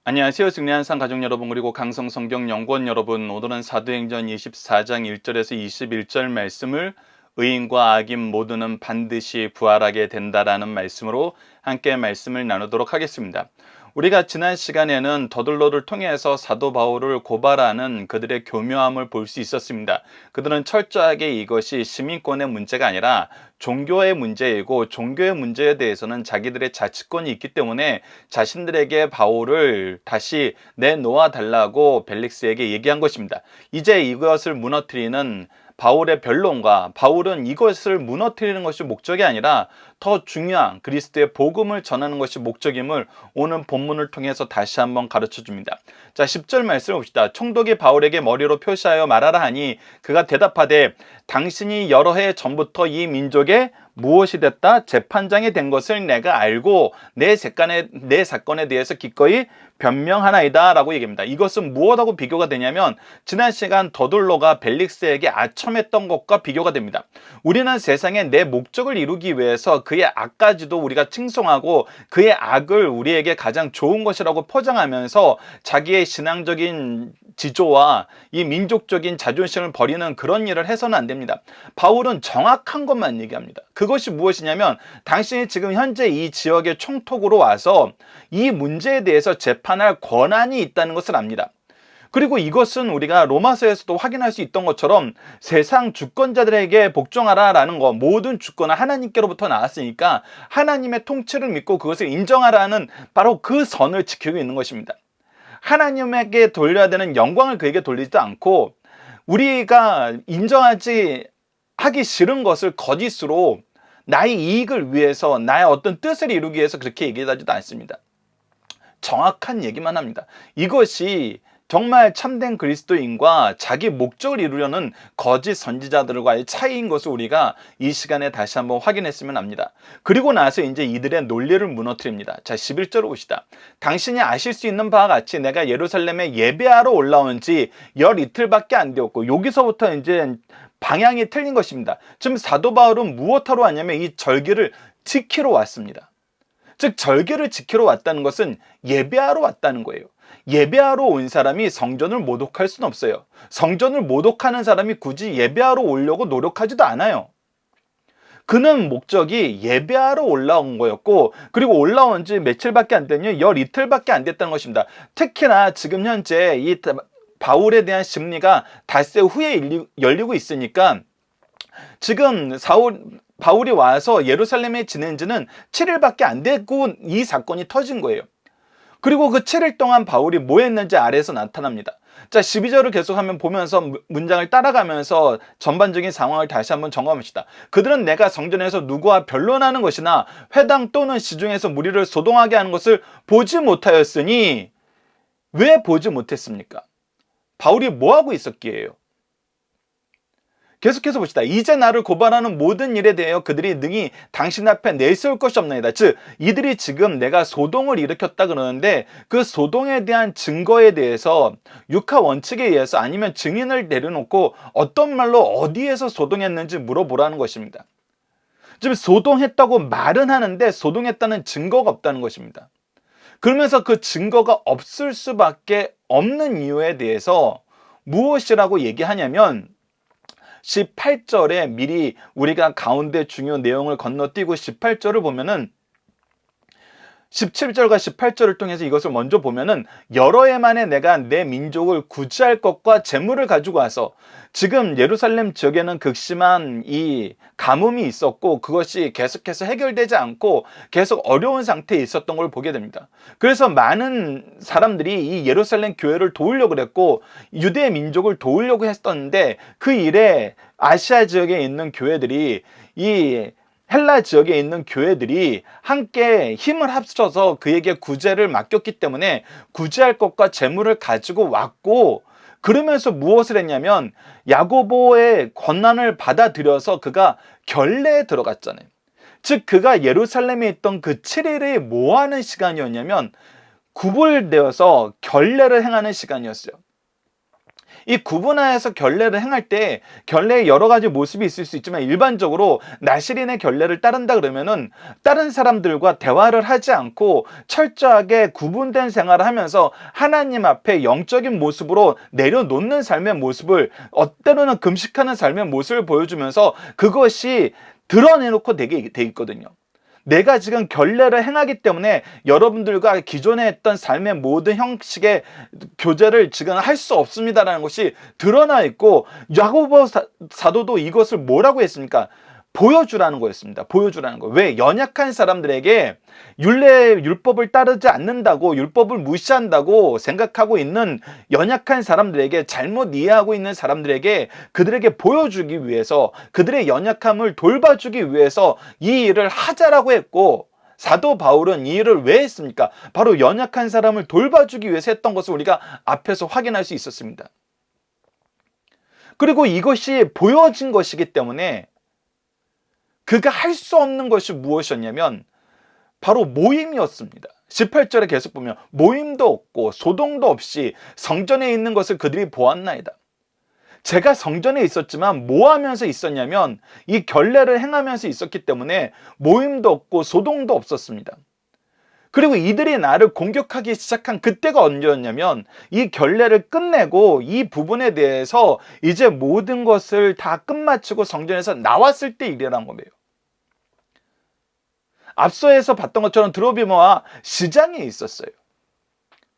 안녕하세요. 승리한산 가족 여러분, 그리고 강성성경연구원 여러분. 오늘은 사도행전 24장 1절에서 21절 말씀을 의인과 악인 모두는 반드시 부활하게 된다라는 말씀으로 함께 말씀을 나누도록 하겠습니다. 우리가 지난 시간에는 더들로를 통해서 사도 바울을 고발하는 그들의 교묘함을 볼 수 있었습니다. 그들은 철저하게 이것이 시민권의 문제가 아니라 종교의 문제이고, 종교의 문제에 대해서는 자기들의 자치권이 있기 때문에 자신들에게 바울을 다시 내놓아 달라고 벨릭스에게 얘기한 것입니다. 이제 이것을 무너뜨리는 바울의 변론과, 바울은 이것을 무너뜨리는 것이 목적이 아니라 더 중요한 그리스도의 복음을 전하는 것이 목적임을 오늘 본문을 통해서 다시 한번 가르쳐 줍니다. 자, 10절 말씀을 봅시다. 총독이 바울에게 머리로 표시하여 말하라 하니 그가 대답하되, 당신이 여러 해 전부터 이 민족에 무엇이 됐다? 재판장이 된 것을 내가 알고 내 사건에 대해서 기꺼이 변명하나이다 라고 얘기합니다. 이것은 무엇하고 비교가 되냐면, 지난 시간 더둘로가 벨릭스에게 아첨했던 것과 비교가 됩니다. 우리는 세상에 내 목적을 이루기 위해서 그의 악까지도 우리가 칭송하고 그의 악을 우리에게 가장 좋은 것이라고 포장하면서 자기의 신앙적인 지조와 이 민족적인 자존심을 버리는 그런 일을 해서는 안 됩니다. 바울은 정확한 것만 얘기합니다. 그것이 무엇이냐면, 당신이 지금 현재 이 지역의 총독으로 와서 이 문제에 대해서 재판할 권한이 있다는 것을 압니다. 그리고 이것은 우리가 로마서에서도 확인할 수 있던 것처럼 세상 주권자들에게 복종하라라는 것, 모든 주권은 하나님께로부터 나왔으니까 하나님의 통치를 믿고 그것을 인정하라는 바로 그 선을 지키고 있는 것입니다. 하나님에게 돌려야 되는 영광을 그에게 돌리지도 않고, 우리가 인정하지 하기 싫은 것을 거짓으로 나의 이익을 위해서, 나의 어떤 뜻을 이루기 위해서 그렇게 얘기하지도 않습니다. 정확한 얘기만 합니다. 이것이 정말 참된 그리스도인과 자기 목적을 이루려는 거짓 선지자들과의 차이인 것을 우리가 이 시간에 다시 한번 확인했으면 합니다. 그리고 나서 이제 이들의 논리를 무너뜨립니다. 자, 11절을 봅시다. 당신이 아실 수 있는 바와 같이 내가 예루살렘에 예배하러 올라온 지 열 이틀밖에 안 되었고, 여기서부터 이제 방향이 틀린 것입니다. 지금 사도 바울은 무엇하러 왔냐면 이 절기를 지키러 왔습니다. 즉, 절기를 지키러 왔다는 것은 예배하러 왔다는 거예요. 예배하러 온 사람이 성전을 모독할 수는 없어요. 성전을 모독하는 사람이 굳이 예배하러 오려고 노력하지도 않아요. 그는 목적이 예배하러 올라온 거였고, 그리고 올라온 지 며칠밖에 안 됐냐? 열 이틀밖에 안 됐다는 것입니다. 특히나 지금 현재 이 바울에 대한 심리가 닷새 후에 열리고 있으니까, 지금 바울이 와서 예루살렘에 지낸 지는 7일밖에 안 되고 이 사건이 터진 거예요. 그리고 그 7일 동안 바울이 뭐 했는지 아래에서 나타납니다. 자, 12절을 계속하면 보면서 문장을 따라가면서 전반적인 상황을 다시 한번 점검합시다. 그들은 내가 성전에서 누구와 변론하는 것이나 회당 또는 시중에서 무리를 소동하게 하는 것을 보지 못하였으니, 왜 보지 못했습니까? 바울이 뭐 하고 있었기에요? 계속해서 봅시다. 이제 나를 고발하는 모든 일에 대하여 그들이 능히 당신 앞에 내세울 것이 없나이다. 즉, 이들이 지금 내가 소동을 일으켰다 그러는데 그 소동에 대한 증거에 대해서 육하 원칙에 의해서, 아니면 증인을 내려놓고 어떤 말로 어디에서 소동했는지 물어보라는 것입니다. 지금 소동했다고 말은 하는데 소동했다는 증거가 없다는 것입니다. 그러면서 그 증거가 없을 수밖에 없는 이유에 대해서 무엇이라고 얘기하냐면, 18절에 미리 우리가 가운데 중요 내용을 건너뛰고 18절을 보면은, 17절과 18절을 통해서 이것을 먼저 보면은, 여러 해 만에 내가 내 민족을 구제할 것과 재물을 가지고 와서, 지금 예루살렘 지역에는 극심한 이 가뭄이 있었고 그것이 계속해서 해결되지 않고 계속 어려운 상태에 있었던 걸 보게 됩니다. 그래서 많은 사람들이 이 예루살렘 교회를 도우려고 그랬고 유대 민족을 도우려고 했었는데, 그 일에 아시아 지역에 있는 교회들이, 이 헬라 지역에 있는 교회들이 함께 힘을 합쳐서 그에게 구제를 맡겼기 때문에 구제할 것과 재물을 가지고 왔고, 그러면서 무엇을 했냐면 야고보의 권한을 받아들여서 그가 결례에 들어갔잖아요. 즉, 그가 예루살렘에 있던 그 7일이 뭐 하는 시간이었냐면 구불되어서 결례를 행하는 시간이었어요. 이 구분하여서 결례를 행할 때 결례에 여러 가지 모습이 있을 수 있지만 일반적으로 나실인의 결례를 따른다 그러면은 다른 사람들과 대화를 하지 않고 철저하게 구분된 생활을 하면서 하나님 앞에 영적인 모습으로 내려놓는 삶의 모습을, 때로는 금식하는 삶의 모습을 보여주면서 그것이 드러내놓고 되게 돼 있거든요. 내가 지금 결례를 행하기 때문에 여러분들과 기존에 했던 삶의 모든 형식의 교제를 지금 할 수 없습니다라는 것이 드러나 있고, 야고보 사도도 이것을 뭐라고 했습니까? 보여주라는 거였습니다. 보여주라는 거. 왜? 연약한 사람들에게 율법을 따르지 않는다고, 율법을 무시한다고 생각하고 있는 연약한 사람들에게, 잘못 이해하고 있는 사람들에게 그들에게 보여주기 위해서, 그들의 연약함을 돌봐주기 위해서 이 일을 하자라고 했고, 사도 바울은 이 일을 왜 했습니까? 바로 연약한 사람을 돌봐주기 위해서 했던 것을 우리가 앞에서 확인할 수 있었습니다. 그리고 이것이 보여진 것이기 때문에 그가 할 수 없는 것이 무엇이었냐면 바로 모임이었습니다. 18절에 계속 보면 모임도 없고 소동도 없이 성전에 있는 것을 그들이 보았나이다. 제가 성전에 있었지만 뭐 하면서 있었냐면 이 결례를 행하면서 있었기 때문에 모임도 없고 소동도 없었습니다. 그리고 이들이 나를 공격하기 시작한 그때가 언제였냐면 이 결례를 끝내고 이 부분에 대해서 이제 모든 것을 다 끝마치고 성전에서 나왔을 때 일이란 거예요. 앞서에서 봤던 것처럼 드로비모와 시장에 있었어요.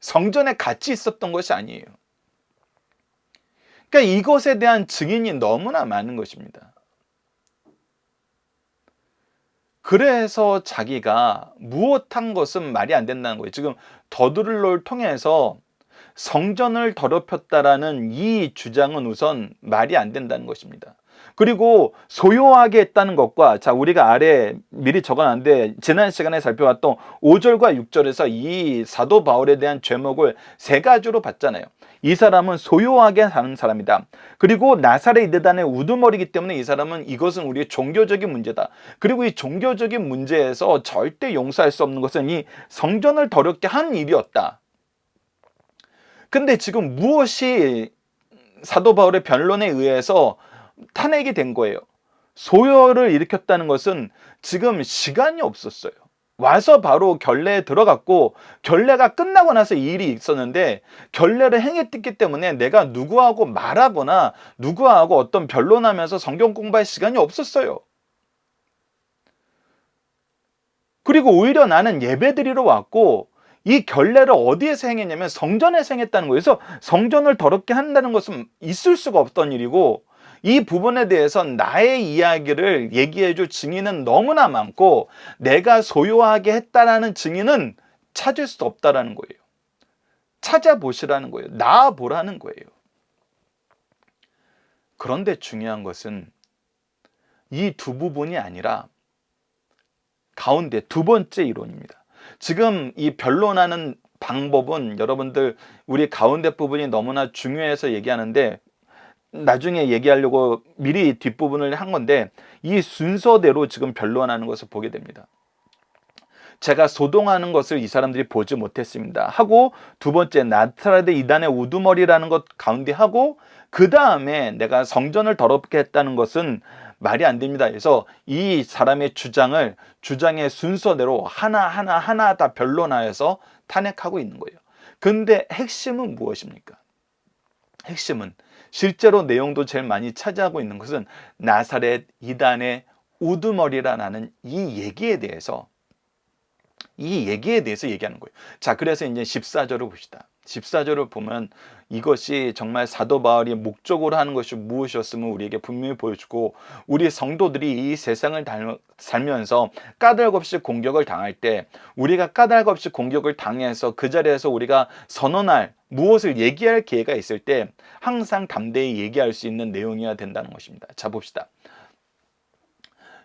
성전에 같이 있었던 것이 아니에요. 그러니까 이것에 대한 증인이 너무나 많은 것입니다. 그래서 자기가 무엇한 것은 말이 안 된다는 거예요. 지금 더두를로를 통해서 성전을 더럽혔다라는 이 주장은 우선 말이 안 된다는 것입니다. 그리고 소요하게 했다는 것과, 자, 우리가 아래 미리 적어놨는데 지난 시간에 살펴봤던 5절과 6절에서 이 사도 바울에 대한 죄목을 세 가지로 봤잖아요. 이 사람은 소요하게 사는 사람이다. 그리고 나사렛 이드단의 우두머리이기 때문에 이 사람은, 이것은 우리의 종교적인 문제다. 그리고 이 종교적인 문제에서 절대 용서할 수 없는 것은 이 성전을 더럽게 한 일이었다. 근데 지금 무엇이 사도 바울의 변론에 의해서 탄핵이 된 거예요? 소요를 일으켰다는 것은 지금 시간이 없었어요. 와서 바로 결례에 들어갔고, 결례가 끝나고 나서 이 일이 있었는데, 결례를 행했기 때문에 내가 누구하고 말하거나 누구하고 어떤 변론하면서 성경 공부할 시간이 없었어요. 그리고 오히려 나는 예배드리러 왔고, 이 결례를 어디에서 행했냐면 성전에서 행했다는 거예요. 그래서 성전을 더럽게 한다는 것은 있을 수가 없던 일이고, 이 부분에 대해서 나의 이야기를 얘기해줄 증인은 너무나 많고, 내가 소유하게 했다라는 증인은 찾을 수 없다라는 거예요. 찾아보시라는 거예요. 나아보라는 거예요. 그런데 중요한 것은 이 두 부분이 아니라 가운데 두 번째 이론입니다. 지금 이 변론하는 방법은 여러분들, 우리 가운데 부분이 너무나 중요해서 얘기하는데 나중에 얘기하려고 미리 뒷부분을 한 건데, 이 순서대로 지금 변론하는 것을 보게 됩니다. 제가 소동하는 것을 이 사람들이 보지 못했습니다 하고, 두 번째 나사렛 이단의 우두머리라는 것 가운데 하고, 그 다음에 내가 성전을 더럽게 했다는 것은 말이 안 됩니다. 그래서 이 사람의 주장의 순서대로 하나 다 변론하여서 탄핵하고 있는 거예요. 근데 핵심은 무엇입니까? 핵심은 실제로 내용도 제일 많이 차지하고 있는 것은 나사렛 이단의 우두머리라는 이 얘기에 대해서 얘기하는 거예요. 자, 그래서 이제 14절을 봅시다. 14절을 보면 이것이 정말 사도 바울이 목적으로 하는 것이 무엇이었음을 우리에게 분명히 보여주고, 우리 성도들이 이 세상을 살면서 까닭 없이 공격을 당할 때, 우리가 까닭 없이 공격을 당해서 그 자리에서 우리가 선언할, 무엇을 얘기할 기회가 있을 때 항상 담대히 얘기할 수 있는 내용이어야 된다는 것입니다. 자, 봅시다.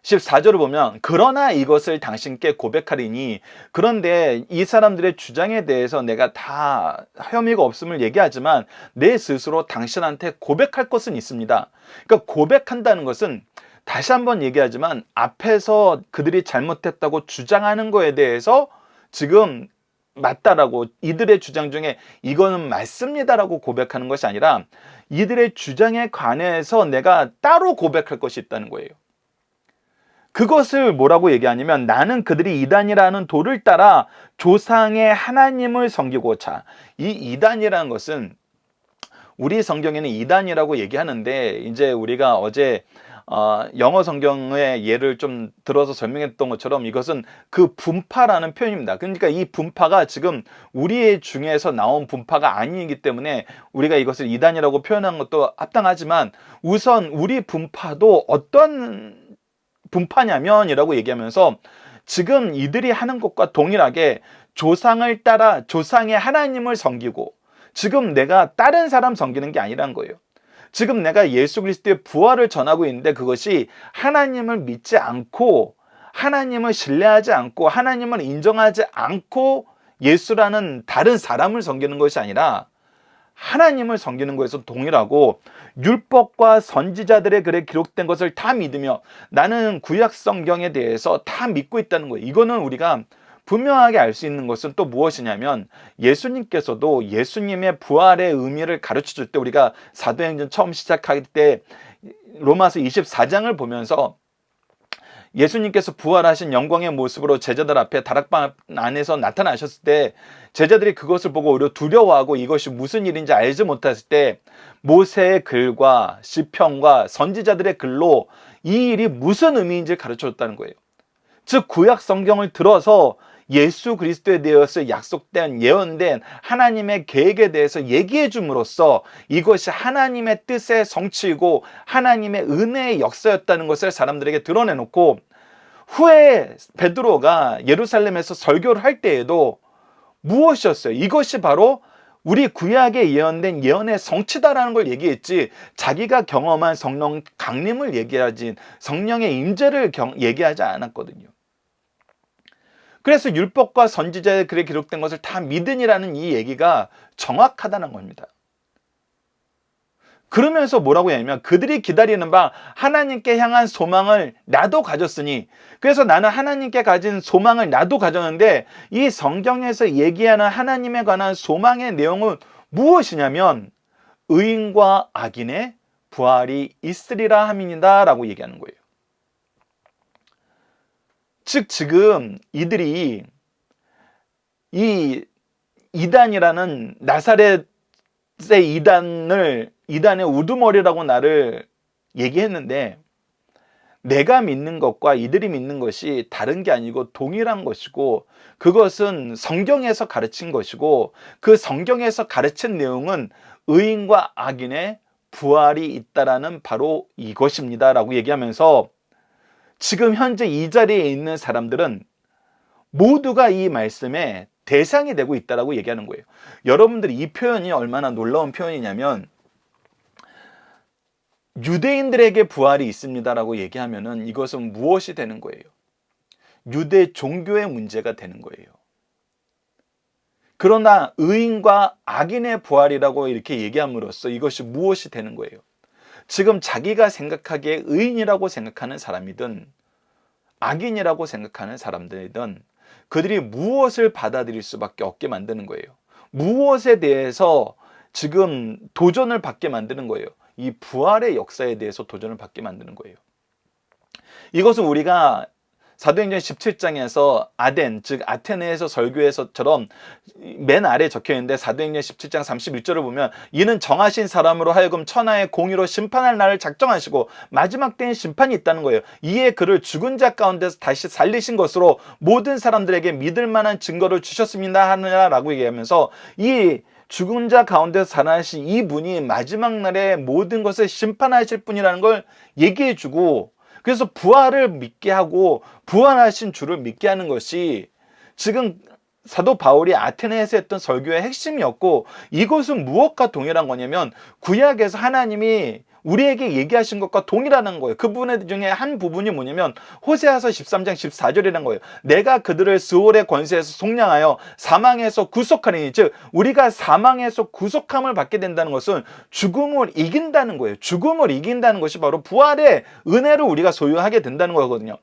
14절을 보면 그러나 이것을 당신께 고백하리니, 그런데 이 사람들의 주장에 대해서 내가 다 혐의가 없음을 얘기하지만 내 스스로 당신한테 고백할 것은 있습니다. 그러니까 고백한다는 것은, 다시 한번 얘기하지만 앞에서 그들이 잘못했다고 주장하는 거에 대해서 지금 맞다라고, 이들의 주장 중에 이거는 맞습니다라고 고백하는 것이 아니라 이들의 주장에 관해서 내가 따로 고백할 것이 있다는 거예요. 그것을 뭐라고 얘기하냐면, 나는 그들이 이단이라는 도를 따라 조상의 하나님을 섬기고자. 이 이단이라는 것은, 우리 성경에는 이단이라고 얘기하는데, 이제 우리가 어제 영어 성경의 예를 좀 들어서 설명했던 것처럼 이것은 그 분파라는 표현입니다. 그러니까 이 분파가 지금 우리의 중에서 나온 분파가 아니기 때문에 우리가 이것을 이단이라고 표현한 것도 합당하지만, 우선 우리 분파도 어떤 분파냐면이라고 얘기하면서, 지금 이들이 하는 것과 동일하게 조상을 따라 조상의 하나님을 섬기고, 지금 내가 다른 사람 섬기는 게 아니란 거예요. 지금 내가 예수 그리스도의 부활을 전하고 있는데, 그것이 하나님을 믿지 않고, 하나님을 신뢰하지 않고, 하나님을 인정하지 않고 예수라는 다른 사람을 섬기는 것이 아니라 하나님을 섬기는 것에서 동일하고, 율법과 선지자들의 글에 기록된 것을 다 믿으며 나는 구약 성경에 대해서 다 믿고 있다는 거예요. 이거는 우리가 분명하게 알 수 있는 것은 또 무엇이냐면, 예수님께서도 예수님의 부활의 의미를 가르쳐 줄 때, 우리가 사도행전 처음 시작할 때 로마서 24장을 보면서 예수님께서 부활하신 영광의 모습으로 제자들 앞에 다락방 안에서 나타나셨을 때, 제자들이 그것을 보고 오히려 두려워하고 이것이 무슨 일인지 알지 못했을 때, 모세의 글과 시편과 선지자들의 글로 이 일이 무슨 의미인지 가르쳐 줬다는 거예요. 즉, 구약 성경을 들어서 예수 그리스도에 대해서 약속된, 예언된 하나님의 계획에 대해서 얘기해 줌으로써 이것이 하나님의 뜻의 성취이고 하나님의 은혜의 역사였다는 것을 사람들에게 드러내놓고, 후에 베드로가 예루살렘에서 설교를 할 때에도 무엇이었어요? 이것이 바로 우리 구약에 예언된 예언의 성취다라는 걸 얘기했지, 자기가 경험한 성령 강림을 얘기하지, 성령의 임재를 얘기하지 않았거든요. 그래서 율법과 선지자의 글에 기록된 것을 다 믿으니라는 이 얘기가 정확하다는 겁니다. 그러면서 뭐라고 하냐면, 그들이 기다리는 바 하나님께 향한 소망을 나도 가졌으니, 그래서 나는 하나님께 가진 소망을 나도 가졌는데, 이 성경에서 얘기하는 하나님에 관한 소망의 내용은 무엇이냐면 의인과 악인의 부활이 있으리라 함이니다 라고 얘기하는 거예요. 즉, 지금 이들이 이 이단이라는 나사렛의 이단의 우두머리라고 나를 얘기했는데, 내가 믿는 것과 이들이 믿는 것이 다른 게 아니고 동일한 것이고, 그것은 성경에서 가르친 것이고, 그 성경에서 가르친 내용은 의인과 악인의 부활이 있다라는 바로 이것입니다 라고 얘기하면서, 지금 현재 이 자리에 있는 사람들은 모두가 이 말씀의 대상이 되고 있다라고 얘기하는 거예요. 여러분들이 이 표현이 얼마나 놀라운 표현이냐면, 유대인들에게 부활이 있습니다라고 얘기하면은 이것은 무엇이 되는 거예요? 유대 종교의 문제가 되는 거예요. 그러나 의인과 악인의 부활이라고 이렇게 얘기함으로써 이것이 무엇이 되는 거예요? 지금 자기가 생각하기에 의인이라고 생각하는 사람이든 악인이라고 생각하는 사람들이든 그들이 무엇을 받아들일 수밖에 없게 만드는 거예요. 무엇에 대해서 지금 도전을 받게 만드는 거예요. 이 부활의 역사에 대해서 도전을 받게 만드는 거예요. 이것은 우리가 사도행전 17장에서 아덴, 즉 아테네에서 설교에서처럼 맨 아래에 적혀있는데, 사도행전 17장 31절을 보면, 이는 정하신 사람으로 하여금 천하의 공의로 심판할 날을 작정하시고 마지막 때엔 심판이 있다는 거예요. 이에 그를 죽은 자 가운데서 다시 살리신 것으로 모든 사람들에게 믿을 만한 증거를 주셨습니다 하느라라고 얘기하면서, 이 죽은 자 가운데서 살아나신 이 분이 마지막 날에 모든 것을 심판하실 분이라는 걸 얘기해 주고, 그래서 부활을 믿게 하고 부활하신 주를 믿게 하는 것이 지금 사도 바울이 아테네에서 했던 설교의 핵심이었고, 이것은 무엇과 동일한 거냐면 구약에서 하나님이 우리에게 얘기하신 것과 동일하는 거예요. 그 부분 중에 한 부분이 뭐냐면 호세아서 13장 14절이라는 거예요. 내가 그들을 스올의 권세에서 속량하여 사망에서 구속하리니, 즉 우리가 사망에서 구속함을 받게 된다는 것은 죽음을 이긴다는 거예요. 죽음을 이긴다는 것이 바로 부활의 은혜를 우리가 소유하게 된다는 거거든요.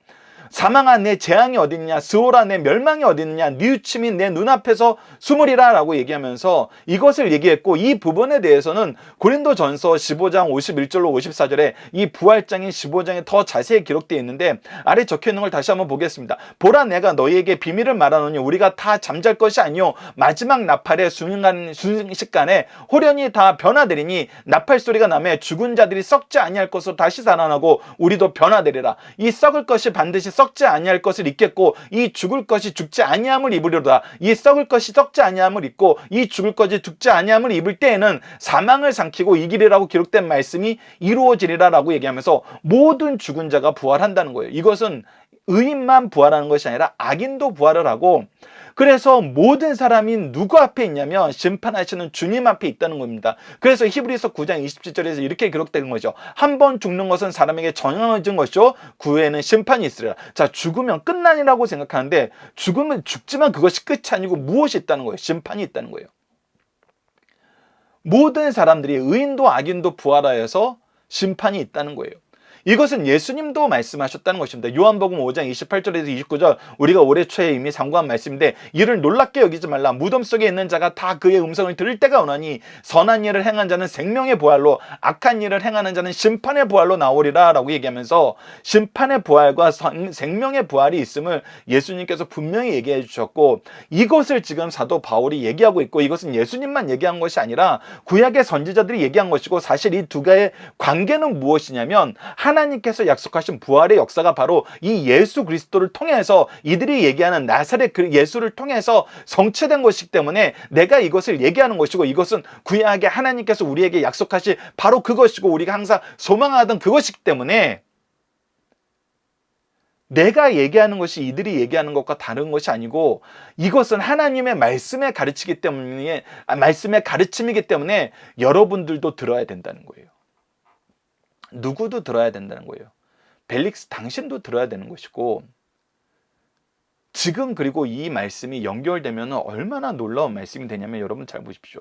사망아 내 재앙이 어딨냐, 스오라 내 멸망이 어딨냐, 뉘우침이 내 눈앞에서 숨으리라 라고 얘기하면서 이것을 얘기했고, 이 부분에 대해서는 고린도전서 15장 51절로 54절에 이 부활장인 15장에 더 자세히 기록되어 있는데, 아래 적혀 있는 걸 다시 한번 보겠습니다. 보라 내가 너희에게 비밀을 말하노니 우리가 다 잠잘 것이 아니요 마지막 나팔의 순식간에 호련히 다 변화되리니, 나팔 소리가 나매 죽은 자들이 썩지 아니할 것으로 다시 살아나고 우리도 변화되리라. 이 썩을 것이 반드시 썩지 아니할 것을 입겠고 이 죽을 것이 죽지 아니함을 입으리로다. 이 썩을 것이 썩지 아니함을 입고 이 죽을 것이 죽지 아니함을 입을 때에는 사망을 삼키고 이기리라고 기록된 말씀이 이루어지리라 라고 얘기하면서 모든 죽은 자가 부활한다는 거예요. 이것은 의인만 부활하는 것이 아니라 악인도 부활을 하고, 그래서 모든 사람이 누구 앞에 있냐면 심판하시는 주님 앞에 있다는 겁니다. 그래서 히브리서 9장 27절에서 이렇게 기록된 거죠. 한 번 죽는 것은 사람에게 정해진 것이요 그 후에는 심판이 있으리라. 자, 죽으면 끝난이라고 생각하는데 죽으면 죽지만 그것이 끝이 아니고 무엇이 있다는 거예요? 심판이 있다는 거예요. 모든 사람들이 의인도 악인도 부활하여서 심판이 있다는 거예요. 이것은 예수님도 말씀하셨다는 것입니다. 요한복음 5장 28절에서 29절, 우리가 올해 초에 이미 상고한 말씀인데, 이를 놀랍게 여기지 말라. 무덤 속에 있는 자가 다 그의 음성을 들을 때가 오나니 선한 일을 행한 자는 생명의 부활로, 악한 일을 행하는 자는 심판의 부활로 나오리라 라고 얘기하면서 심판의 부활과 생명의 부활이 있음을 예수님께서 분명히 얘기해 주셨고, 이것을 지금 사도 바울이 얘기하고 있고, 이것은 예수님만 얘기한 것이 아니라 구약의 선지자들이 얘기한 것이고, 사실 이 두 개의 관계는 무엇이냐면 하나님께서 약속하신 부활의 역사가 바로 이 예수 그리스도를 통해서, 이들이 얘기하는 나사렛 그 예수를 통해서 성취된 것이기 때문에 내가 이것을 얘기하는 것이고, 이것은 구약의 하나님께서 우리에게 약속하신 바로 그것이고 우리가 항상 소망하던 그것이기 때문에 내가 얘기하는 것이 이들이 얘기하는 것과 다른 것이 아니고, 이것은 하나님의 말씀에 가르치기 때문에, 말씀의 가르침이기 때문에 여러분들도 들어야 된다는 거예요. 누구도 들어야 된다는 거예요. 벨릭스 당신도 들어야 되는 것이고, 지금 그리고 이 말씀이 연결되면 얼마나 놀라운 말씀이 되냐면, 여러분 잘 보십시오.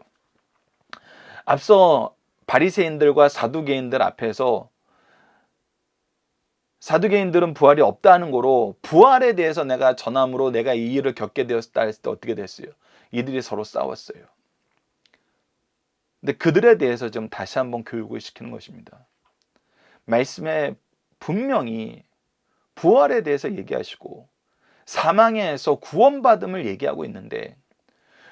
앞서 바리새인들과 사두개인들 앞에서 사두개인들은 부활이 없다는 거로 부활에 대해서 내가 전함으로 내가 이 일을 겪게 되었다 했을 때 어떻게 됐어요? 이들이 서로 싸웠어요. 근데 그들에 대해서 좀 다시 한번 교육을 시키는 것입니다. 말씀에 분명히 부활에 대해서 얘기하시고 사망에서 구원받음을 얘기하고 있는데,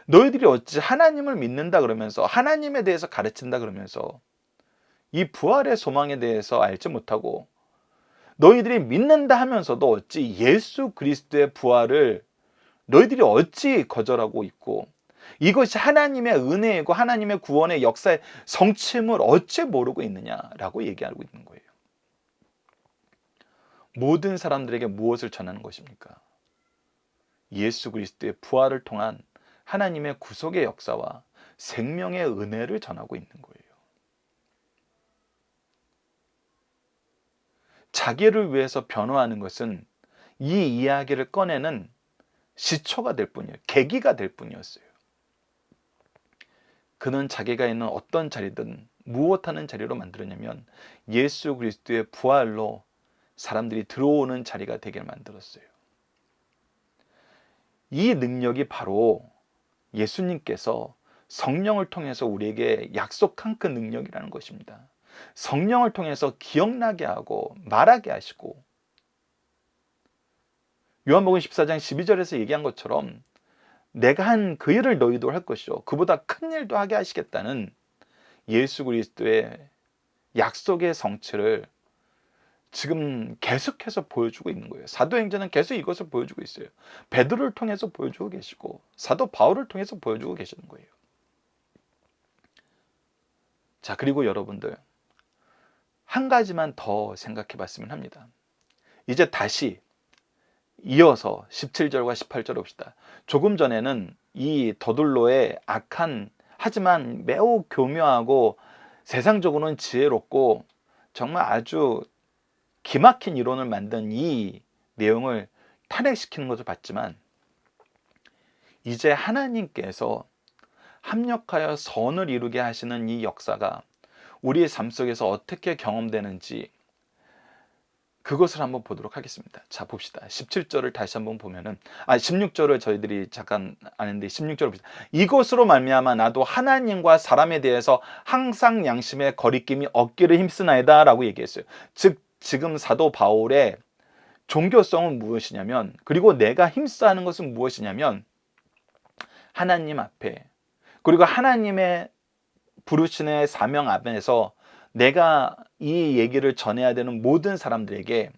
너희들이 어찌 하나님을 믿는다 그러면서 하나님에 대해서 가르친다 그러면서 이 부활의 소망에 대해서 알지 못하고, 너희들이 믿는다 하면서도 어찌 예수 그리스도의 부활을 너희들이 어찌 거절하고 있고, 이것이 하나님의 은혜이고 하나님의 구원의 역사의 성취임을 어찌 모르고 있느냐라고 얘기하고 있는 거예요. 모든 사람들에게 무엇을 전하는 것입니까? 예수 그리스도의 부활을 통한 하나님의 구속의 역사와 생명의 은혜를 전하고 있는 거예요. 자기를 위해서 변호하는 것은 이 이야기를 꺼내는 시초가 될 뿐이에요. 계기가 될 뿐이었어요. 그는 자기가 있는 어떤 자리든 무엇하는 자리로 만들었냐면 예수 그리스도의 부활로 사람들이 들어오는 자리가 되게 만들었어요. 이 능력이 바로 예수님께서 성령을 통해서 우리에게 약속한 그 능력이라는 것입니다. 성령을 통해서 기억나게 하고 말하게 하시고, 요한복음 14장 12절에서 얘기한 것처럼 내가 한 그 일을 너희도 할 것이요 그보다 큰 일도 하게 하시겠다는 예수 그리스도의 약속의 성취를 지금 계속해서 보여주고 있는 거예요. 사도행전은 계속 이것을 보여주고 있어요. 베드로를 통해서 보여주고 계시고 사도 바울을 통해서 보여주고 계시는 거예요. 자, 그리고 여러분들 한 가지만 더 생각해 봤으면 합니다. 이제 다시 이어서 17절과 18절 봅시다. 조금 전에는 이 더둘로의 악한 하지만 매우 교묘하고 세상적으로는 지혜롭고 정말 아주 기막힌 이론을 만든 이 내용을 탄핵시키는 것을 봤지만, 이제 하나님께서 합력하여 선을 이루게 하시는 이 역사가 우리의 삶 속에서 어떻게 경험되는지, 그것을 한번 보도록 하겠습니다. 자, 봅시다. 17절을 다시 한번 보면은 16절을 저희들이 잠깐 아는데 16절을 봅시다. 이것으로 말미암아 나도 하나님과 사람에 대해서 항상 양심의 거리낌이 없기를 힘쓰나이다라고 얘기했어요. 즉 지금 사도 바울의 종교성은 무엇이냐면, 그리고 내가 힘써하는 것은 무엇이냐면, 하나님 앞에, 그리고 하나님의 부르심의 사명 앞에서 내가 이 얘기를 전해야 되는 모든 사람들에게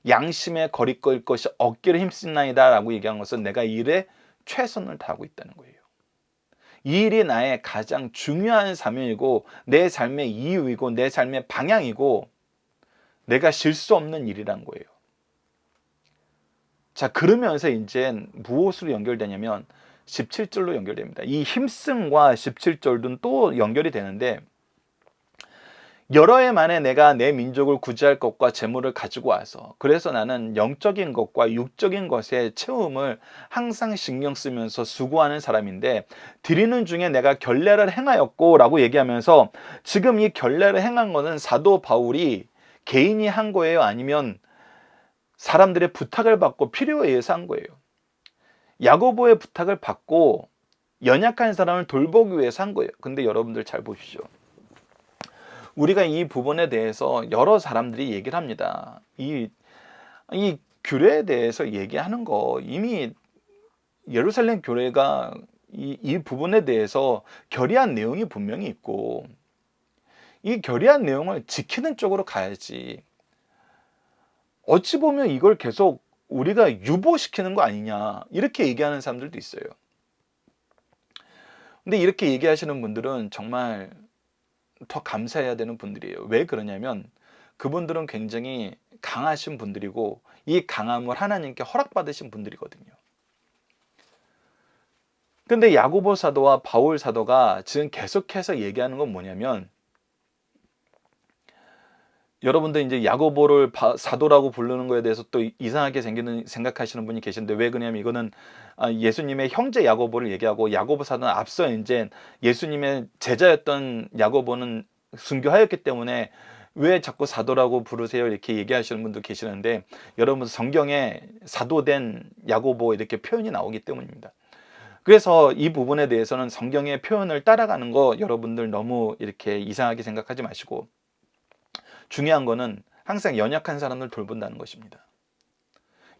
양심의 거리낄 것이 없기를 힘쓰나이다 라고 얘기한 것은 내가 이 일에 최선을 다하고 있다는 거예요. 이 일이 나의 가장 중요한 사명이고 내 삶의 이유이고 내 삶의 방향이고 내가 쉴 수 없는 일이란 거예요. 자, 그러면서 이제 무엇으로 연결되냐면 17절로 연결됩니다. 이 힘씀과 17절은 또 연결이 되는데, 여러 해 만에 내가 내 민족을 구제할 것과 재물을 가지고 와서, 그래서 나는 영적인 것과 육적인 것의 채움을 항상 신경 쓰면서 수고하는 사람인데, 드리는 중에 내가 결례를 행하였고 라고 얘기하면서, 지금 이 결례를 행한 것은 사도 바울이 개인이 한 거예요? 아니면 사람들의 부탁을 받고 필요에 의해서 한 거예요? 야고보의 부탁을 받고 연약한 사람을 돌보기 위해서 한 거예요. 근데 여러분들 잘 보십시오. 우리가 이 부분에 대해서 여러 사람들이 얘기를 합니다. 이 규례에 대해서 얘기하는 거, 이미 예루살렘 교회가 이 부분에 대해서 결의한 내용이 분명히 있고, 이 결의한 내용을 지키는 쪽으로 가야지, 어찌 보면 이걸 계속 우리가 유보시키는 거 아니냐, 이렇게 얘기하는 사람들도 있어요. 근데 이렇게 얘기하시는 분들은 정말 더 감사해야 되는 분들이에요. 왜 그러냐면 그분들은 굉장히 강하신 분들이고 이 강함을 하나님께 허락받으신 분들이거든요. 근데 야고보 사도와 바울 사도가 지금 계속해서 얘기하는 건 뭐냐면, 여러분들 이제 야고보를 사도라고 부르는 거에 대해서 또 이상하게 생각하시는 분이 계신데, 왜 그러냐면 이거는 예수님의 형제 야고보를 얘기하고, 야고보 사도는 앞서 이제 예수님의 제자였던 야고보는 순교하였기 때문에 왜 자꾸 사도라고 부르세요 이렇게 얘기하시는 분도 계시는데, 여러분 성경에 사도된 야고보 이렇게 표현이 나오기 때문입니다. 그래서 이 부분에 대해서는 성경의 표현을 따라가는 거 여러분들 너무 이렇게 이상하게 생각하지 마시고, 중요한 거는 항상 연약한 사람을 돌본다는 것입니다.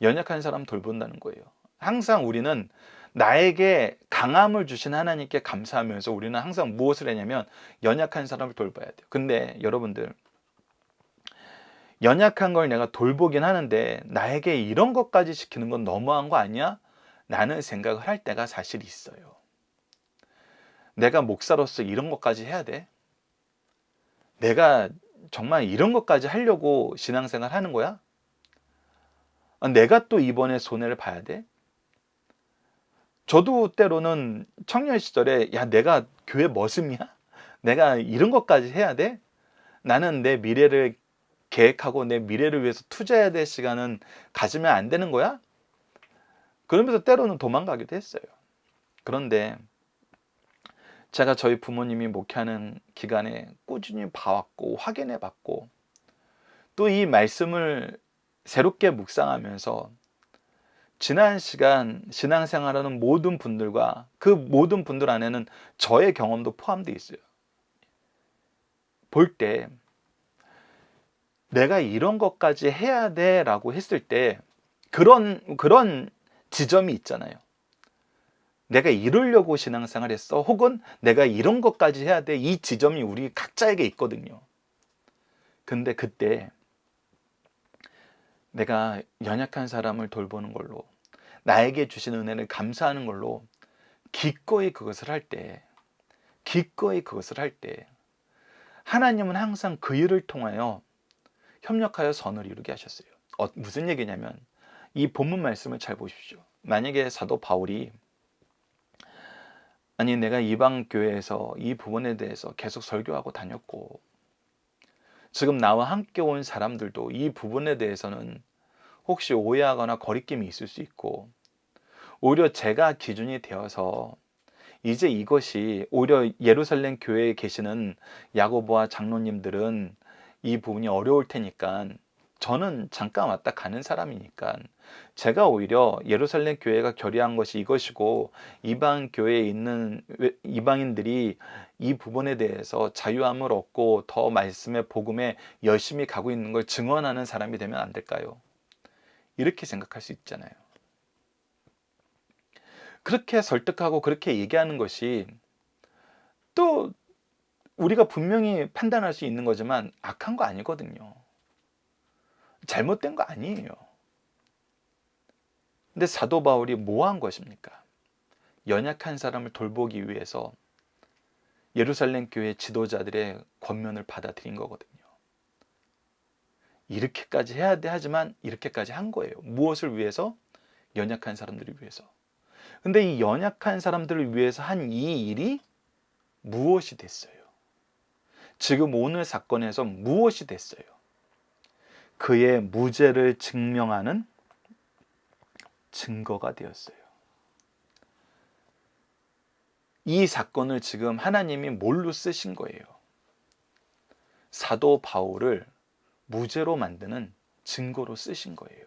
연약한 사람 돌본다는 거예요. 항상 우리는 나에게 강함을 주신 하나님께 감사하면서 우리는 항상 무엇을 하냐면 연약한 사람을 돌봐야 돼요. 근데 여러분들, 연약한 걸 내가 돌보긴 하는데 나에게 이런 것까지 시키는 건 너무한 거 아니야? 라는 생각을 할 때가 사실 있어요. 내가 목사로서 이런 것까지 해야 돼? 내가 정말 이런 것까지 하려고 신앙생활 하는 거야? 내가 또 이번에 손해를 봐야 돼? 저도 때로는 청년 시절에 야, 내가 교회 머슴이야? 내가 이런 것까지 해야 돼? 나는 내 미래를 계획하고 내 미래를 위해서 투자해야 될 시간은 가지면 안 되는 거야? 그러면서 때로는 도망가기도 했어요. 그런데 제가 저희 부모님이 목회하는 기간에 꾸준히 봐왔고 확인해 봤고, 또 이 말씀을 새롭게 묵상하면서 지난 시간 신앙생활하는 모든 분들과 그 모든 분들 안에는 저의 경험도 포함되어 있어요. 볼 때 내가 이런 것까지 해야 돼 라고 했을 때 그런 지점이 있잖아요. 내가 이루려고 신앙생활 했어, 혹은 내가 이런 것까지 해야 돼, 이 지점이 우리 각자에게 있거든요. 근데 그때 내가 연약한 사람을 돌보는 걸로, 나에게 주신 은혜를 감사하는 걸로 기꺼이 그것을 할 때, 하나님은 항상 그 일을 통하여 협력하여 선을 이루게 하셨어요. 무슨 얘기냐면 이 본문 말씀을 잘 보십시오. 만약에 사도 바울이 내가 이방 교회에서 이 부분에 대해서 계속 설교하고 다녔고, 지금 나와 함께 온 사람들도 이 부분에 대해서는 혹시 오해하거나 거리낌이 있을 수 있고, 오히려 제가 기준이 되어서 이제 이것이 오히려 예루살렘 교회에 계시는 야고보와 장로님들은 이 부분이 어려울 테니까 저는 잠깐 왔다 가는 사람이니까 제가 오히려 예루살렘 교회가 결의한 것이 이것이고 이방 교회에 있는 이방인들이 이 부분에 대해서 자유함을 얻고 더 말씀의 복음에 열심히 가고 있는 걸 증언하는 사람이 되면 안 될까요? 이렇게 생각할 수 있잖아요. 그렇게 설득하고 그렇게 얘기하는 것이 또 우리가 분명히 판단할 수 있는 거지만 악한 거 아니거든요. 잘못된 거 아니에요. 근데 사도 바울이 뭐 한 것입니까? 연약한 사람을 돌보기 위해서 예루살렘 교회 지도자들의 권면을 받아들인 거거든요. 이렇게까지 해야 돼 하지만 이렇게까지 한 거예요. 무엇을 위해서? 연약한 사람들을 위해서. 근데 이 연약한 사람들을 위해서 한 이 일이 무엇이 됐어요? 지금 오늘 사건에서 무엇이 됐어요? 그의 무죄를 증명하는 증거가 되었어요. 이 사건을 지금 하나님이 뭘로 쓰신 거예요? 사도 바울을 무죄로 만드는 증거로 쓰신 거예요.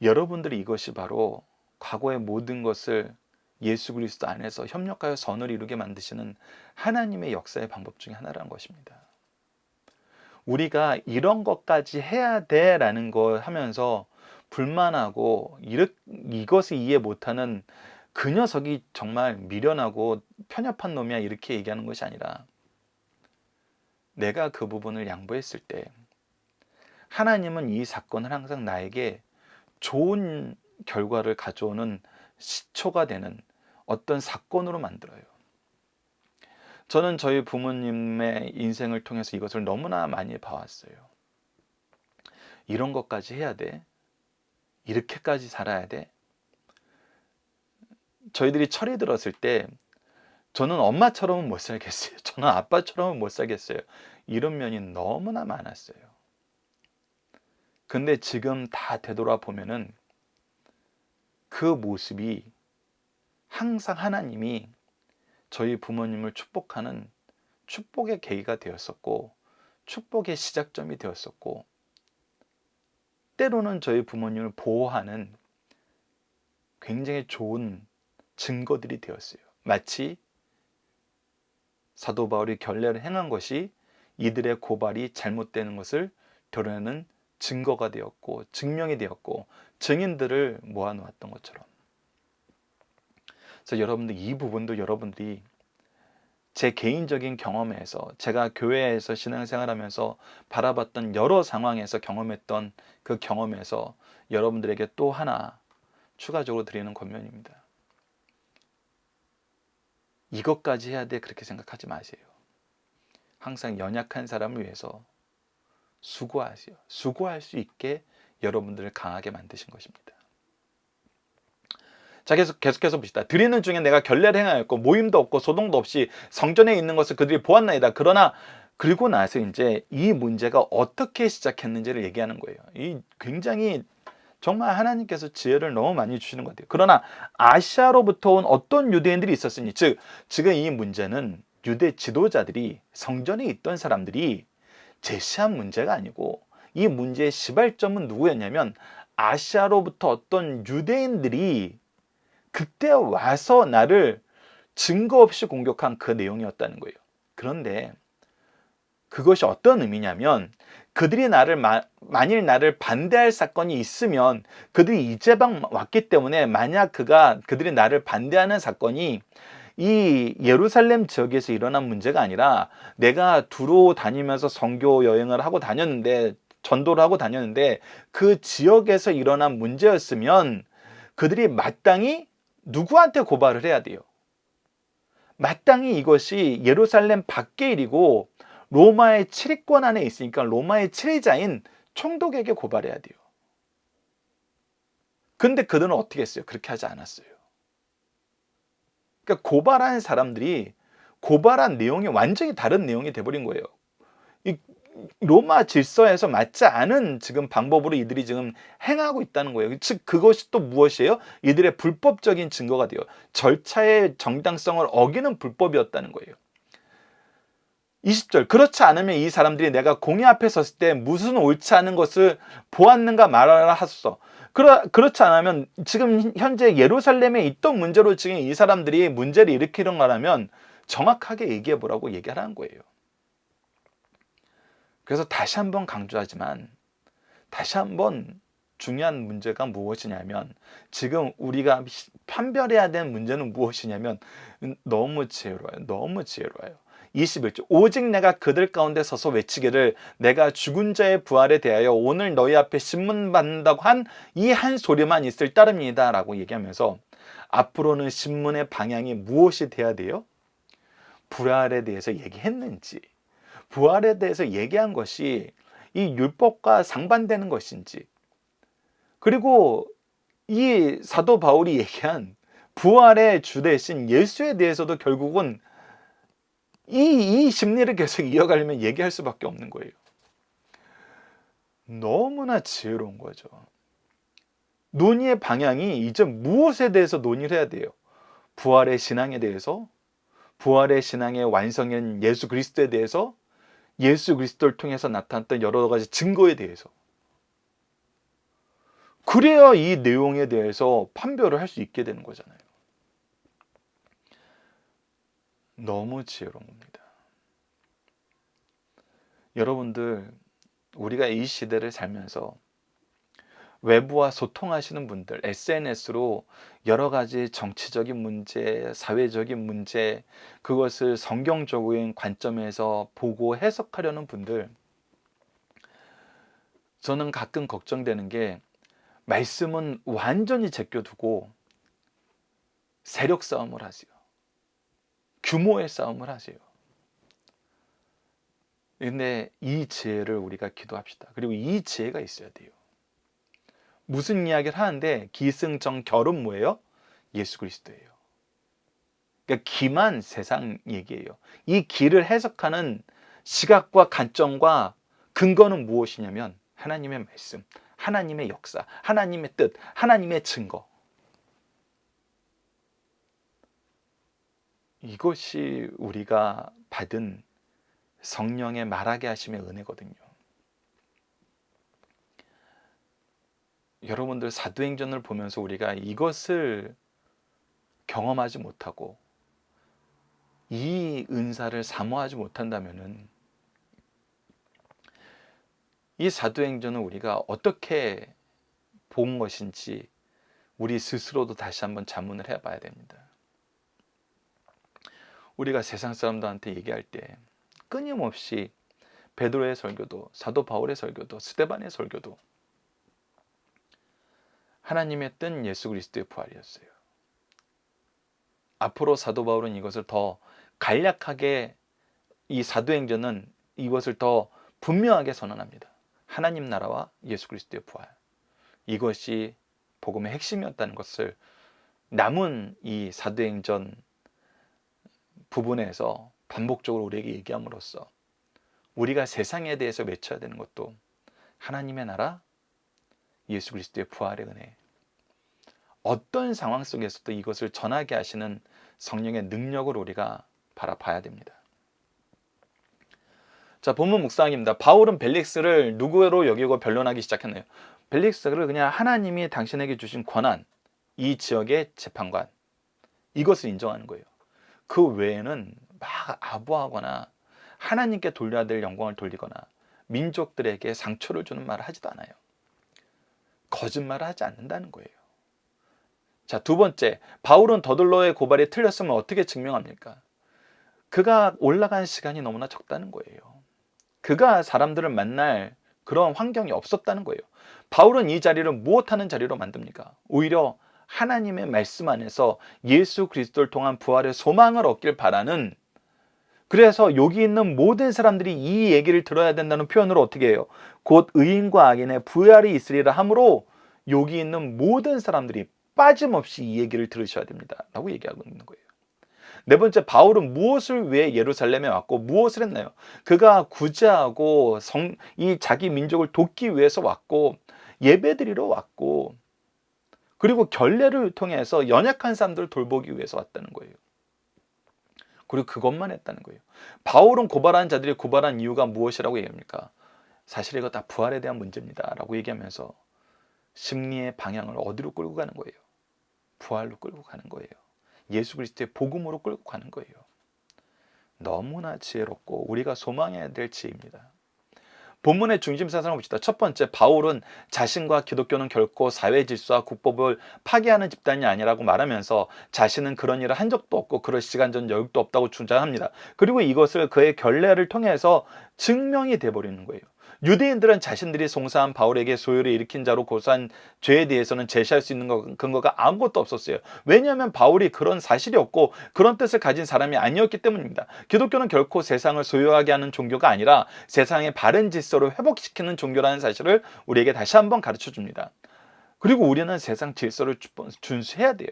여러분들이 이것이 바로 과거의 모든 것을 예수 그리스도 안에서 협력하여 선을 이루게 만드시는 하나님의 역사의 방법 중에 하나라는 것입니다. 우리가 이런 것까지 해야 돼라는 걸 하면서 불만하고 이것을 이해 못하는 그 녀석이 정말 미련하고 편협한 놈이야 이렇게 얘기하는 것이 아니라 내가 그 부분을 양보했을 때 하나님은 이 사건을 항상 나에게 좋은 결과를 가져오는 시초가 되는 어떤 사건으로 만들어요. 저는 저희 부모님의 인생을 통해서 이것을 너무나 많이 봐왔어요. 이런 것까지 해야 돼? 이렇게까지 살아야 돼? 저희들이 철이 들었을 때 저는 엄마처럼은 못 살겠어요. 저는 아빠처럼은 못 살겠어요. 이런 면이 너무나 많았어요. 근데 지금 다 되돌아보면은 그 모습이 항상 하나님이 저희 부모님을 축복하는 축복의 계기가 되었었고 축복의 시작점이 되었었고 때로는 저희 부모님을 보호하는 굉장히 좋은 증거들이 되었어요. 마치 사도 바울이 결례를 행한 것이 이들의 고발이 잘못되는 것을 드러내는 증거가 되었고 증명이 되었고 증인들을 모아놓았던 것처럼. 그래서 여러분들 이 부분도 여러분들이 제 개인적인 경험에서 제가 교회에서 신앙생활하면서 바라봤던 여러 상황에서 경험했던 그 경험에서 여러분들에게 또 하나 추가적으로 드리는 권면입니다. 이것까지 해야 돼 그렇게 생각하지 마세요. 항상 연약한 사람을 위해서 수고하세요. 수고할 수 있게 여러분들을 강하게 만드신 것입니다. 자, 계속해서 봅시다. 드리는 중에 내가 결례를 행하였고 모임도 없고 소동도 없이 성전에 있는 것을 그들이 보았나이다. 그러나 그리고 나서 이제 이 문제가 어떻게 시작했는지를 얘기하는 거예요. 이 굉장히 정말 하나님께서 지혜를 너무 많이 주시는 것 같아요. 그러나 아시아로부터 온 어떤 유대인들이 있었으니 지금 이 문제는 유대 지도자들이 성전에 있던 사람들이 제시한 문제가 아니고 이 문제의 시발점은 누구였냐면 아시아로부터 어떤 유대인들이 그때 와서 나를 증거 없이 공격한 그 내용이었다는 거예요. 그런데 그것이 어떤 의미냐면 그들이 만일 나를 반대할 사건이 있으면 그들이 이제방 왔기 때문에 만약 그들이 나를 반대하는 사건이 이 예루살렘 지역에서 일어난 문제가 아니라 내가 두루 다니면서 선교 여행을 하고 다녔는데 전도를 하고 다녔는데 그 지역에서 일어난 문제였으면 그들이 마땅히 누구한테 고발을 해야 돼요? 마땅히 이것이 예루살렘 밖의 일이고 로마의 치리권 안에 있으니까 로마의 치리자인 총독에게 고발해야 돼요. 근데 그들은 어떻게 했어요? 그렇게 하지 않았어요. 그러니까 고발한 사람들이 고발한 내용이 완전히 다른 내용이 돼버린 거예요. 이 로마 질서에서 맞지 않은 지금 방법으로 이들이 지금 행하고 있다는 거예요. 즉 그것이 또 무엇이에요? 이들의 불법적인 증거가 돼요. 절차의 정당성을 어기는 불법이었다는 거예요. 20절, 그렇지 않으면 이 사람들이 내가 공의 앞에 섰을 때 무슨 옳지 않은 것을 보았는가 말하라 하소서. 그렇지 않으면 지금 현재 예루살렘에 있던 문제로 지금 이 사람들이 문제를 일으키는 거라면 정확하게 얘기해 보라고 얘기하라는 거예요. 그래서 다시 한번 강조하지만, 다시 한번 중요한 문제가 무엇이냐면, 지금 우리가 판별해야 되는 문제는 무엇이냐면 너무 지혜로워요. 너무 지혜로워요. 21절, 오직 내가 그들 가운데 서서 외치기를 내가 죽은 자의 부활에 대하여 오늘 너희 앞에 신문받는다고 한 이 한 소리만 있을 따름이다 라고 얘기하면서, 앞으로는 신문의 방향이 무엇이 돼야 돼요? 부활에 대해서 얘기했는지, 부활에 대해서 얘기한 것이 이 율법과 상반되는 것인지, 그리고 이 사도 바울이 얘기한 부활의 주 대신 예수에 대해서도 결국은 이 심리를 계속 이어가려면 얘기할 수밖에 없는 거예요. 너무나 지혜로운 거죠. 논의의 방향이 이제 무엇에 대해서 논의를 해야 돼요? 부활의 신앙에 대해서, 부활의 신앙의 완성인 예수 그리스도에 대해서, 예수 그리스도를 통해서 나타났던 여러 가지 증거에 대해서. 그래야 이 내용에 대해서 판별을 할 수 있게 되는 거잖아요. 너무 지혜로운 겁니다. 여러분들, 우리가 이 시대를 살면서 외부와 소통하시는 분들, SNS로 여러 가지 정치적인 문제, 사회적인 문제, 그것을 성경적인 관점에서 보고 해석하려는 분들, 저는 가끔 걱정되는 게, 말씀은 완전히 제껴두고 세력 싸움을 하세요. 규모의 싸움을 하세요. 근데 이 지혜를 우리가 기도합시다. 그리고 이 지혜가 있어야 돼요. 무슨 이야기를 하는데 기승전결은 뭐예요? 예수 그리스도예요. 그러니까 기만 세상 얘기예요. 이 기를 해석하는 시각과 관점과 근거는 무엇이냐면 하나님의 말씀, 하나님의 역사, 하나님의 뜻, 하나님의 증거. 이것이 우리가 받은 성령의 말하게 하심의 은혜거든요. 여러분들, 사도행전을 보면서 우리가 이것을 경험하지 못하고 이 은사를 사모하지 못한다면은 이 사도행전을 우리가 어떻게 본 것인지 우리 스스로도 다시 한번 자문을 해봐야 됩니다. 우리가 세상 사람들한테 얘기할 때 끊임없이 베드로의 설교도, 사도 바울의 설교도, 스데반의 설교도 하나님의 뜬 예수 그리스도의 부활이었어요. 앞으로 사도 바울은 이것을 더 간략하게, 이 사도행전은 이것을 더 분명하게 선언합니다. 하나님 나라와 예수 그리스도의 부활, 이것이 복음의 핵심이었다는 것을 남은 이 사도행전 부분에서 반복적으로 우리에게 얘기함으로써 우리가 세상에 대해서 외쳐야 되는 것도 하나님의 나라, 예수 그리스도의 부활의 은혜, 어떤 상황 속에서도 이것을 전하게 하시는 성령의 능력을 우리가 바라봐야 됩니다. 자, 본문 묵상입니다. 바울은 벨릭스를 누구로 여기고 변론하기 시작했나요? 벨릭스를 그냥 하나님이 당신에게 주신 권한, 이 지역의 재판관, 이것을 인정하는 거예요. 그 외에는 막 아부하거나 하나님께 돌려야 될 영광을 돌리거나 민족들에게 상처를 주는 말을 하지도 않아요. 거짓말을 하지 않는다는 거예요. 자, 두 번째, 바울은 더들러의 고발이 틀렸으면 어떻게 증명합니까? 그가 올라간 시간이 너무나 적다는 거예요. 그가 사람들을 만날 그런 환경이 없었다는 거예요. 바울은 이 자리를 무엇하는 자리로 만듭니까? 오히려 하나님의 말씀 안에서 예수 그리스도를 통한 부활의 소망을 얻길 바라는, 그래서 여기 있는 모든 사람들이 이 얘기를 들어야 된다는 표현으로 어떻게 해요? 곧 의인과 악인의 부활이 있으리라 하므로 여기 있는 모든 사람들이 빠짐없이 이 얘기를 들으셔야 됩니다 라고 얘기하고 있는 거예요. 네 번째, 바울은 무엇을 위해 예루살렘에 왔고 무엇을 했나요? 그가 구제하고 이 자기 민족을 돕기 위해서 왔고, 예배드리러 왔고, 그리고 결례를 통해서 연약한 사람들을 돌보기 위해서 왔다는 거예요. 그리고 그것만 했다는 거예요. 바울은 고발한 자들이 고발한 이유가 무엇이라고 얘기합니까? 사실 이거 다 부활에 대한 문제입니다 라고 얘기하면서 심리의 방향을 어디로 끌고 가는 거예요? 부활로 끌고 가는 거예요. 예수 그리스도의 복음으로 끌고 가는 거예요. 너무나 지혜롭고 우리가 소망해야 될 지혜입니다. 본문의 중심 사상을 봅시다. 첫 번째, 바울은 자신과 기독교는 결코 사회 질서와 국법을 파괴하는 집단이 아니라고 말하면서 자신은 그런 일을 한 적도 없고 그럴 시간적 여유도 없다고 주장합니다. 그리고 이것을 그의 결례를 통해서 증명이 돼버리는 거예요. 유대인들은 자신들이 송사한 바울에게 소요를 일으킨 자로 고소한 죄에 대해서는 제시할 수 있는 근거가 아무것도 없었어요. 왜냐하면 바울이 그런 사실이 없고 그런 뜻을 가진 사람이 아니었기 때문입니다. 기독교는 결코 세상을 소유하게 하는 종교가 아니라 세상의 바른 질서를 회복시키는 종교라는 사실을 우리에게 다시 한번 가르쳐 줍니다. 그리고 우리는 세상 질서를 준수해야 돼요.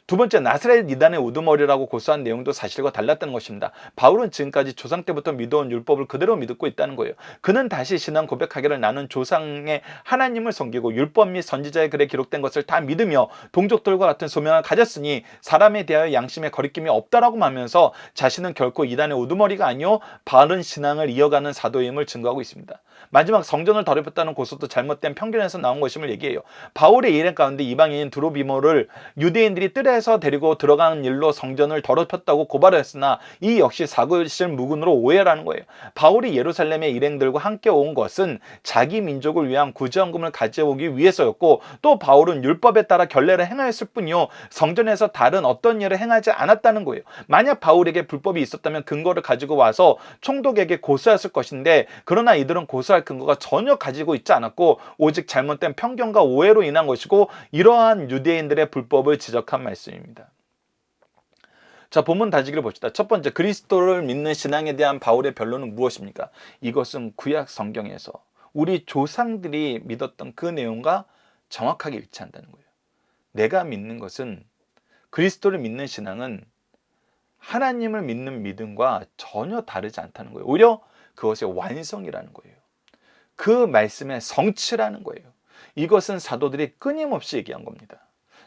두 번째, 나사렛 이단의 우두머리라고 고소한 내용도 사실과 달랐다는 것입니다. 바울은 지금까지 조상 때부터 믿어온 율법을 그대로 믿고 있다는 거예요. 그는 다시 신앙 고백하기를 나는 조상의 하나님을 섬기고 율법 및 선지자의 글에 기록된 것을 다 믿으며 동족들과 같은 소명을 가졌으니 사람에 대하여 양심의 거리낌이 없다라고 말하면서 자신은 결코 이단의 우두머리가 아니요 바른 신앙을 이어가는 사도임을 증거하고 있습니다. 마지막, 성전을 더럽혔다는 고소도 잘못된 편견에서 나온 것임을 얘기해요. 바울의 일행 가운데 이방인인 드로비모를 유대인들이 뜰에서 데리고 들어가는 일로 성전을 더럽혔다고 고발했으나 이 역시 사실무근으로 오해라는 거예요. 바울이 예루살렘의 일행들과 함께 온 것은 자기 민족을 위한 구제헌금을 가져오기 위해서였고, 또 바울은 율법에 따라 결례를 행하였을 뿐이요 성전에서 다른 어떤 일을 행하지 않았다는 거예요. 만약 바울에게 불법이 있었다면 근거를 가지고 와서 총독에게 고소했을 것인데, 그러나 이들은 고소할 근거가 전혀 가지고 있지 않았고 오직 잘못된 편견과 오해로 인한 것이고, 이러한 유대인들의 불법을 지적한 말씀입니다. 자, 본문 다지기를 봅시다. 첫 번째, 그리스도를 믿는 신앙에 대한 바울의 변론은 무엇입니까? 이것은 구약 성경에서 우리 조상들이 믿었던 그 내용과 정확하게 일치한다는 거예요. 내가 믿는 것은, 그리스도를 믿는 신앙은 하나님을 믿는 믿음과 전혀 다르지 않다는 거예요. 오히려 그것의 완성이라는 거예요. 그 말씀의 성취라는 거예요. 이것은 사도들이 끊임없이 얘기한 겁니다.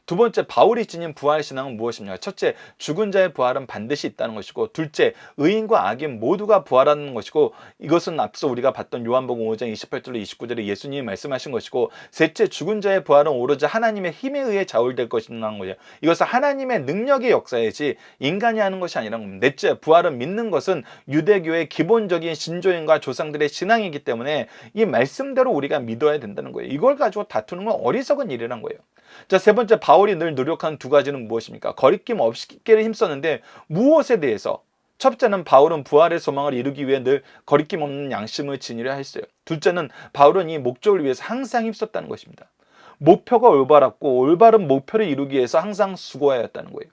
두 번째, 바울이 지닌 부활신앙은 무엇입니까? 첫째, 죽은 자의 부활은 반드시 있다는 것이고, 둘째, 의인과 악인 모두가 부활하는 것이고, 이것은 앞서 우리가 봤던 요한복음 5장 28절로 29절에 예수님이 말씀하신 것이고, 셋째, 죽은 자의 부활은 오로지 하나님의 힘에 의해 좌울될 것이라는 거예요. 이것은 하나님의 능력의 역사이지 인간이 하는 것이 아니라는 겁니다. 넷째, 부활은 믿는 것은 유대교의 기본적인 신조인과 조상들의 신앙이기 때문에 이 말씀대로 우리가 믿어야 된다는 거예요. 이걸 가지고 다투는 건 어리석은 일이란 거예요. 자, 세 번째, 바울이 늘 노력한 두 가지는 무엇입니까? 거리낌 없기를 힘썼는데 무엇에 대해서? 첫째는 바울은 부활의 소망을 이루기 위해 늘 거리낌 없는 양심을 지니려 했어요. 둘째는 바울은 이 목적을 위해서 항상 힘썼다는 것입니다. 목표가 올바랐고 올바른 목표를 이루기 위해서 항상 수고해야 했다는 거예요.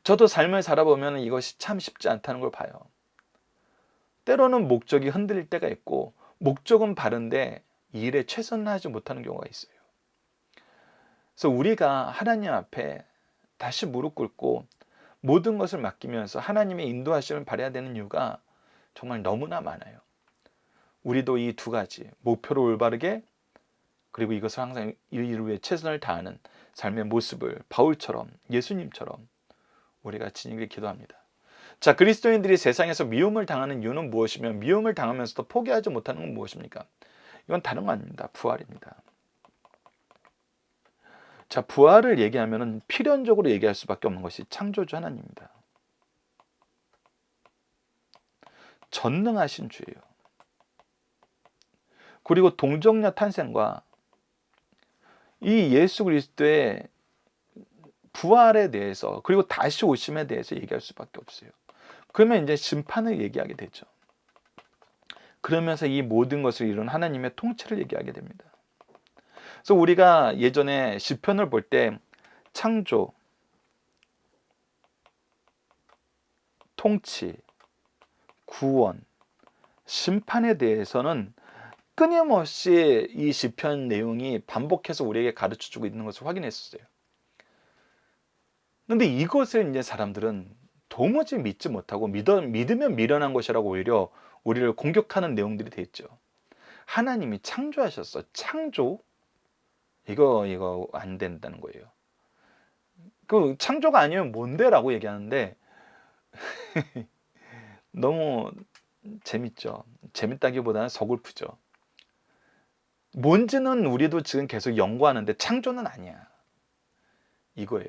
저도 삶을 살아보면 이것이 참 쉽지 않다는 걸 봐요. 때로는 목적이 흔들릴 때가 있고 목적은 바른데 일에 최선을 하지 못하는 경우가 있어요. 그래서 우리가 하나님 앞에 다시 무릎 꿇고 모든 것을 맡기면서 하나님의 인도하심을 바라야 되는 이유가 정말 너무나 많아요. 우리도 이 두 가지, 목표를 올바르게, 그리고 이것을 항상 이를 위해 최선을 다하는 삶의 모습을 바울처럼, 예수님처럼 우리가 지니길 기도합니다. 자, 그리스도인들이 세상에서 미움을 당하는 이유는 무엇이며 미움을 당하면서도 포기하지 못하는 건 무엇입니까? 이건 다른 거 아닙니다. 부활입니다. 자, 부활을 얘기하면 필연적으로 얘기할 수밖에 없는 것이 창조주 하나님입니다. 전능하신 주예요. 그리고 동정녀 탄생과 이 예수 그리스도의 부활에 대해서, 그리고 다시 오심에 대해서 얘기할 수밖에 없어요. 그러면 이제 심판을 얘기하게 되죠. 그러면서 이 모든 것을 이룬 하나님의 통치를 얘기하게 됩니다. 그래서 우리가 예전에 시편을 볼 때 창조, 통치, 구원, 심판에 대해서는 끊임없이 이 시편 내용이 반복해서 우리에게 가르쳐주고 있는 것을 확인했었어요. 그런데 이것을 이제 사람들은 도무지 믿지 못하고 믿으면 미련한 것이라고 오히려 우리를 공격하는 내용들이 돼 있죠. 하나님이 창조하셨어. 창조? 이거 안 된다는 거예요. 그 창조가 아니면 뭔데라고 얘기하는데, 너무 재밌죠. 재밌다기보다는 서글프죠. 뭔지는 우리도 지금 계속 연구하는데 창조는 아니야. 이거예요.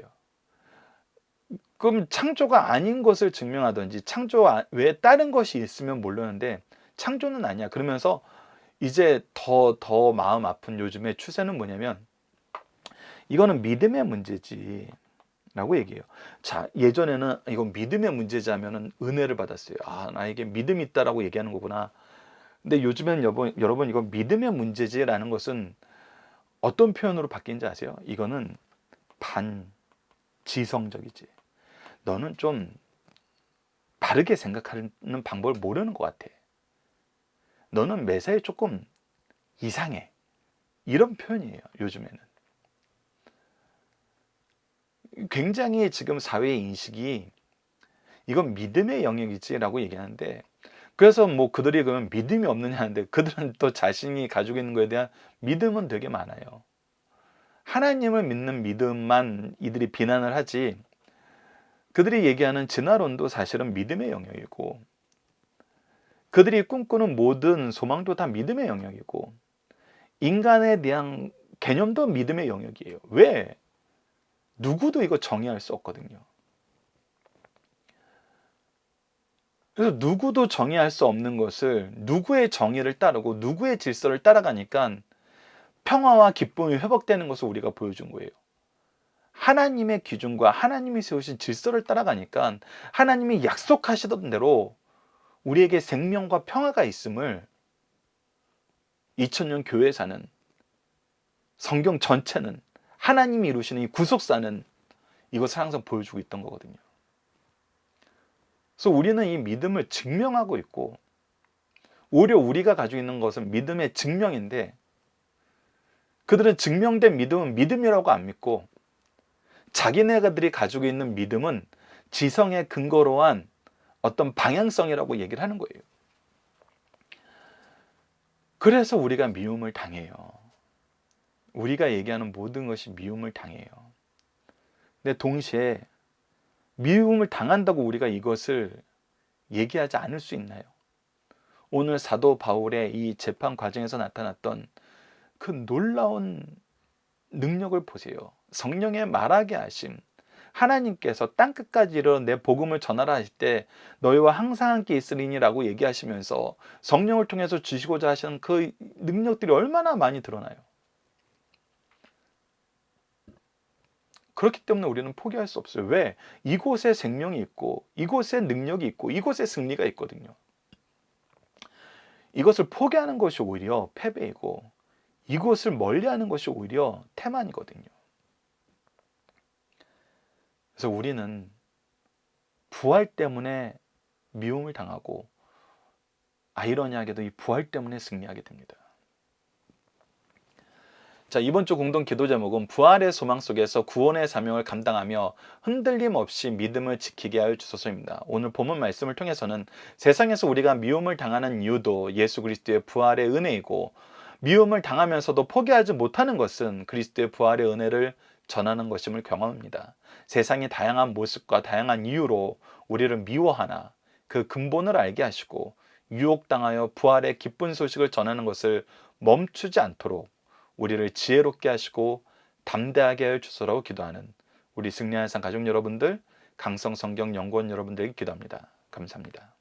그럼 창조가 아닌 것을 증명하든지 창조 외에 다른 것이 있으면 모르는데 창조는 아니야. 그러면서 이제 더 마음 아픈 요즘의 추세는 뭐냐면 이거는 믿음의 문제지 라고 얘기해요. 자, 예전에는 이건 믿음의 문제자면은 은혜를 받았어요. 아, 나에게 믿음이 있다라고 얘기하는 거구나. 근데 요즘엔 여러분 이거 믿음의 문제지라는 것은 어떤 표현으로 바뀐지 아세요? 이거는 반지성적이지. 너는 좀 바르게 생각하는 방법을 모르는 것 같아. 너는 매사에 조금 이상해. 이런 표현이에요, 요즘에는. 굉장히 지금 사회의 인식이 이건 믿음의 영역이지라고 얘기하는데, 그래서 뭐 그들이 그러면 믿음이 없느냐 하는데 그들은 또 자신이 가지고 있는 것에 대한 믿음은 되게 많아요. 하나님을 믿는 믿음만 이들이 비난을 하지, 그들이 얘기하는 진화론도 사실은 믿음의 영역이고, 그들이 꿈꾸는 모든 소망도 다 믿음의 영역이고, 인간에 대한 개념도 믿음의 영역이에요. 왜? 누구도 이거 정의할 수 없거든요. 그래서 누구도 정의할 수 없는 것을 누구의 정의를 따르고 누구의 질서를 따라가니까 평화와 기쁨이 회복되는 것을 우리가 보여준 거예요. 하나님의 기준과 하나님이 세우신 질서를 따라가니까 하나님이 약속하시던 대로 우리에게 생명과 평화가 있음을 2000년 교회사는, 성경 전체는, 하나님이 이루시는 이 구속사는 이것을 항상 보여주고 있던 거거든요. 그래서 우리는 이 믿음을 증명하고 있고, 오히려 우리가 가지고 있는 것은 믿음의 증명인데, 그들은 증명된 믿음은 믿음이라고 안 믿고 자기네들이 가지고 있는 믿음은 지성에 근거로 한 어떤 방향성이라고 얘기를 하는 거예요. 그래서 우리가 미움을 당해요. 우리가 얘기하는 모든 것이 미움을 당해요. 근데 동시에 미움을 당한다고 우리가 이것을 얘기하지 않을 수 있나요? 오늘 사도 바울의 이 재판 과정에서 나타났던 그 놀라운 능력을 보세요. 성령의 말하게 하심. 하나님께서 땅끝까지 이르러 내 복음을 전하라 하실 때 너희와 항상 함께 있으리니라고 얘기하시면서 성령을 통해서 주시고자 하시는 그 능력들이 얼마나 많이 드러나요. 그렇기 때문에 우리는 포기할 수 없어요. 왜? 이곳에 생명이 있고 이곳에 능력이 있고 이곳에 승리가 있거든요. 이것을 포기하는 것이 오히려 패배이고 이곳을 멀리하는 것이 오히려 태만이거든요. 그래서 우리는 부활 때문에 미움을 당하고 아이러니하게도 이 부활 때문에 승리하게 됩니다. 자, 이번 주 공동 기도 제목은 부활의 소망 속에서 구원의 사명을 감당하며 흔들림 없이 믿음을 지키게 하여 주소서입니다. 오늘 본문 말씀을 통해서는 세상에서 우리가 미움을 당하는 이유도 예수 그리스도의 부활의 은혜이고, 미움을 당하면서도 포기하지 못하는 것은 그리스도의 부활의 은혜를 전하는 것임을 경험합니다. 세상의 다양한 모습과 다양한 이유로 우리를 미워하나 그 근본을 알게 하시고 유혹당하여 부활의 기쁜 소식을 전하는 것을 멈추지 않도록 우리를 지혜롭게 하시고 담대하게 하여 주소라고 기도하는 우리 승리하는 삶 가족 여러분들, 강성성경 연구원 여러분들에게 기도합니다. 감사합니다.